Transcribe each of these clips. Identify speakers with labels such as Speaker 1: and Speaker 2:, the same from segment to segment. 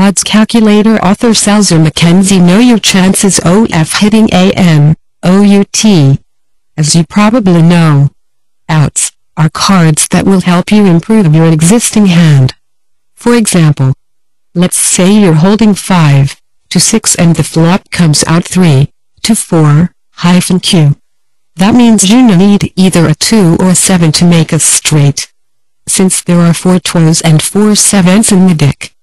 Speaker 1: Odds calculator author Selzer-McKenzie. Know your chances of hitting an OUT. As you probably know, outs are cards that will help you improve your existing hand. For example, let's say you're holding 5 to 6 and the flop comes out 3 to 4-Q. That means you need either a 2 or a 7 to make a straight. Since there are 4 2s and 4 7s in the deck,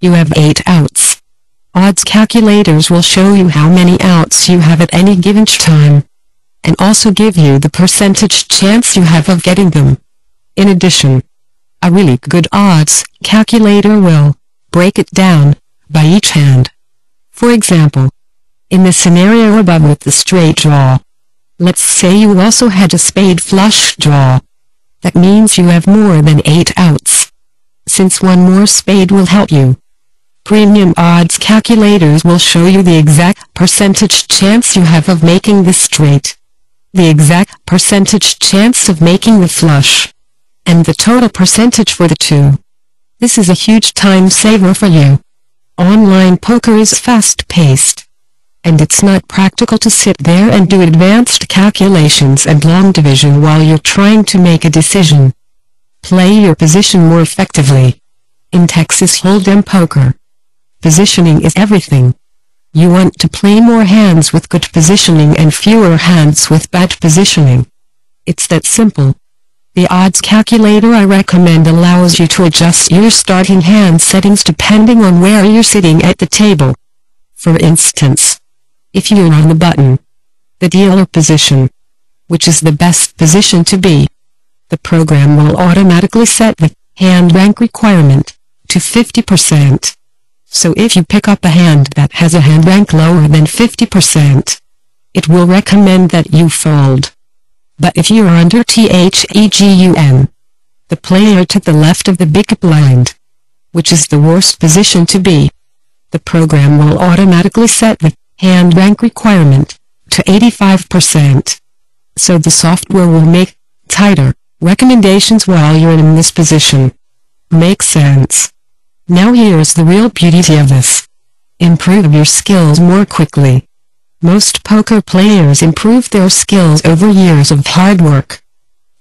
Speaker 1: you have 8 outs. Odds calculators will show you how many outs you have at any given time, and also give you the percentage chance you have of getting them. In addition, a really good odds calculator will break it down by each hand. For example, in the scenario above with the straight draw, let's say you also had a spade flush draw. That means you have more than 8 outs, since one more spade will help you. Premium odds calculators will show you the exact percentage chance you have of making the straight, the exact percentage chance of making the flush, and the total percentage for the two. This is a huge time saver for you. Online poker is fast-paced, and it's not practical to sit there and do advanced calculations and long division while you're trying to make a decision. Play your position more effectively. In Texas Hold'em poker, positioning is everything. You want to play more hands with good positioning and fewer hands with bad positioning. It's that simple. The odds calculator I recommend allows you to adjust your starting hand settings depending on where you're sitting at the table. For instance, if you're on the button, the dealer position, which is the best position to be, the program will automatically set the hand rank requirement to 50%. So if you pick up a hand that has a hand rank lower than 50%, it will recommend that you fold. But if you're under THEGUN, the player to the left of the big blind, which is the worst position to be, the program will automatically set the hand rank requirement to 85%. So the software will make tighter recommendations while you're in this position. Makes sense? Now here's the real beauty of this. Improve your skills more quickly. Most poker players improve their skills over years of hard work,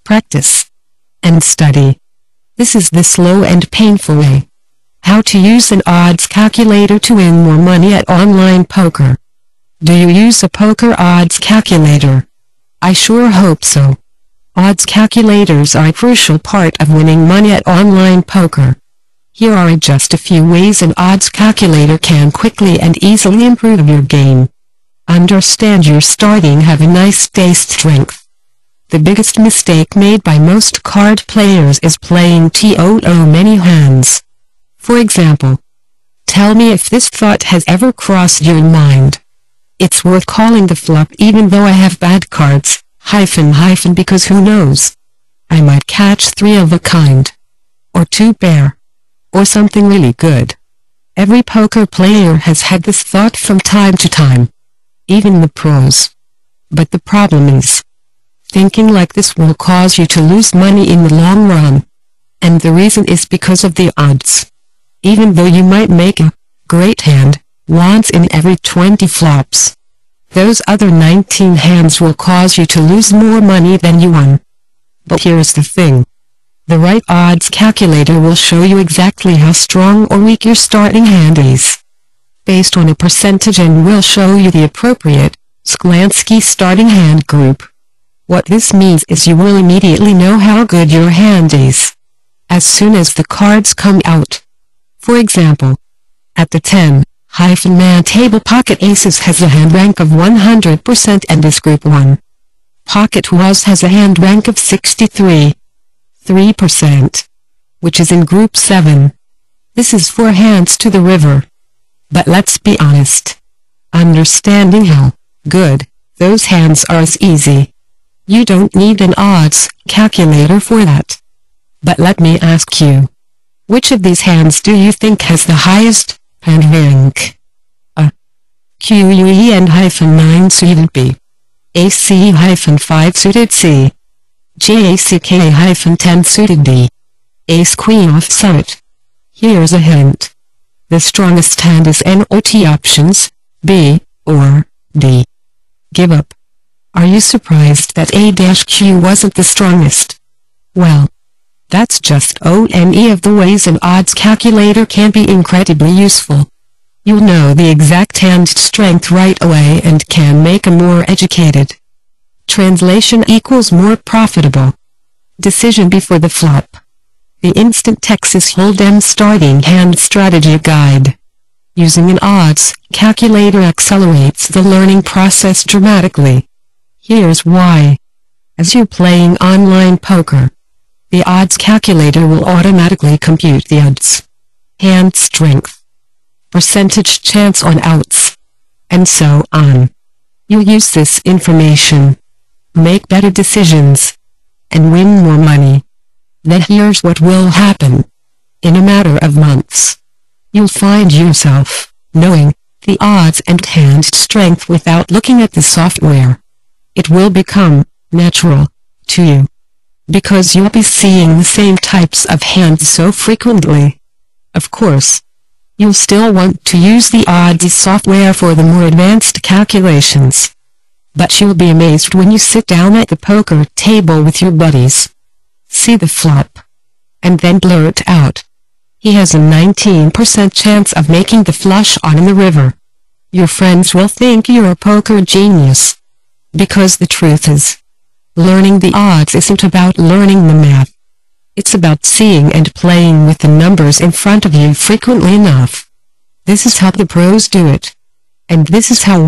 Speaker 1: practice, and study. This is the slow and painful way. How to use an odds calculator to win more money at online poker. Do you use a poker odds calculator? I sure hope so. Odds calculators are a crucial part of winning money at online poker. Here are just a few ways an odds calculator can quickly and easily improve your game. Understand your starting have a nice day strength. The biggest mistake made by most card players is playing too many hands. For example, tell me if this thought has ever crossed your mind. It's worth calling the flop even though I have bad cards, because who knows? I might catch 3 of a kind, or 2 pair, or something really good. Every poker player has had this thought from time to time, even the pros. But the problem is, thinking like this will cause you to lose money in the long run. And the reason is because of the odds. Even though you might make a great hand once in every 20 flops, those other 19 hands will cause you to lose more money than you won. But here's the thing. The right odds calculator will show you exactly how strong or weak your starting hand is, based on a percentage, and will show you the appropriate Sklansky starting hand group. What this means is you will immediately know how good your hand is as soon as the cards come out. For example, at the 10-man table, pocket aces has a hand rank of 100% and is group 1. Pocket was has a hand rank of 63.3%, which is in group 7. This is 4 hands to the river. But let's be honest. Understanding how good those hands are is easy. You don't need an odds calculator for that. But let me ask you, which of these hands do you think has the highest hand rank? A. QUE and -9 suited B. AC-5 suited C. JACK-10 suited D. Ace Queen off summit. Here's a hint. The strongest hand is not options, B, or D. Give up. Are you surprised that A-Q wasn't the strongest? Well, that's just one of the ways an odds calculator can be incredibly useful. You'll know the exact hand strength right away and can make a more educated translation equals more profitable decision before the flop. The Instant Texas Hold'em Starting Hand Strategy Guide. Using an odds calculator accelerates the learning process dramatically. Here's why. As you're playing online poker, the odds calculator will automatically compute the odds, hand strength, percentage chance on outs, and so on. You'll use this information, make better decisions, and win more money. Then here's what will happen. In a matter of months, you'll find yourself knowing the odds and hand strength without looking at the software. It will become natural to you, because you'll be seeing the same types of hands so frequently. Of course, you'll still want to use the odds software for the more advanced calculations. But you'll be amazed when you sit down at the poker table with your buddies, see the flop, and then blurt out, "He has a 19% chance of making the flush on in the river." Your friends will think you're a poker genius. Because the truth is, learning the odds isn't about learning the math. It's about seeing and playing with the numbers in front of you frequently enough. This is how the pros do it. And this is how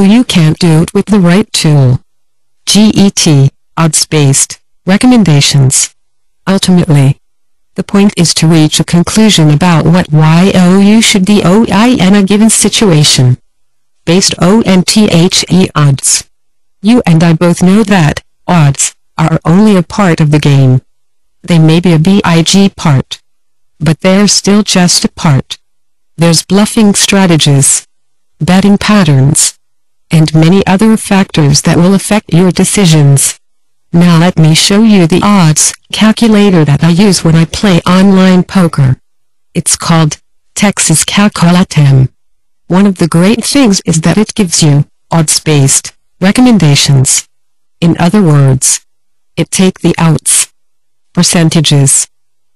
Speaker 1: you can't do it with the right tool. GET, odds-based recommendations. Ultimately, the point is to reach a conclusion about what you should do in a given situation. Based on the odds. You and I both know that odds are only a part of the game. They may be a big part, but they're still just a part. There's bluffing strategies, betting patterns, and many other factors that will affect your decisions. Now let me show you the odds calculator that I use when I play online poker. It's called Texas Calculatem. One of the great things is that it gives you odds-based recommendations. In other words, it takes the outs, percentages,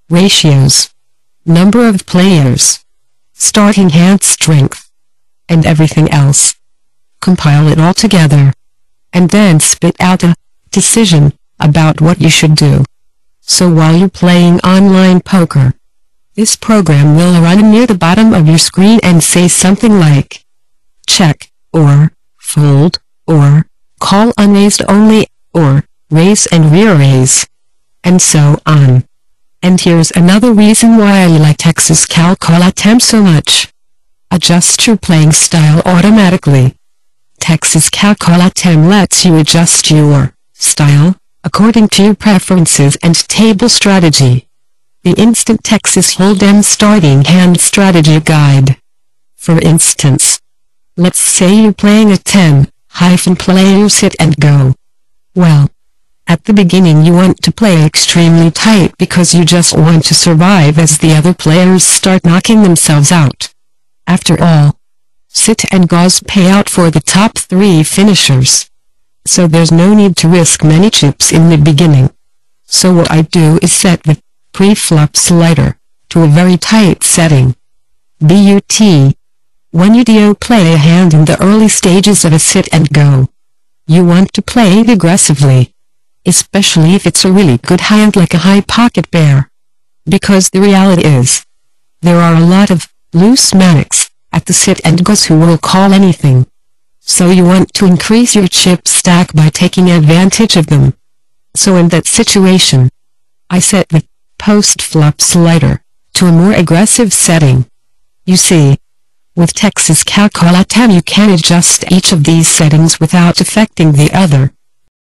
Speaker 1: ratios, number of players, starting hand strength, and everything else, compile it all together, and then spit out a decision about what you should do. So while you're playing online poker, this program will run near the bottom of your screen and say something like, check, or fold, or call unraised only, or raise and re-raise, and so on. And here's another reason why I like Texas Calculatem so much. Adjust your playing style automatically. Texas Calculatem lets you adjust your style according to your preferences and table strategy. The Instant Texas Hold'em Starting Hand Strategy Guide. For instance, let's say you're playing a 10-player sit and go. Well, at the beginning you want to play extremely tight because you just want to survive as the other players start knocking themselves out. After all, sit and goes pay out for the top 3 finishers. So there's no need to risk many chips in the beginning. So what I do is set the pre-flop slider to a very tight setting. But when you play a hand in the early stages of a sit and go, you want to play it aggressively, especially if it's a really good hand like a high pocket pair. Because the reality is, there are a lot of loose manics at the sit and goes who will call anything. So you want to increase your chip stack by taking advantage of them. So in that situation, I set the post-flop slider to a more aggressive setting. You see, with Texas Calculatem you can adjust each of these settings without affecting the other.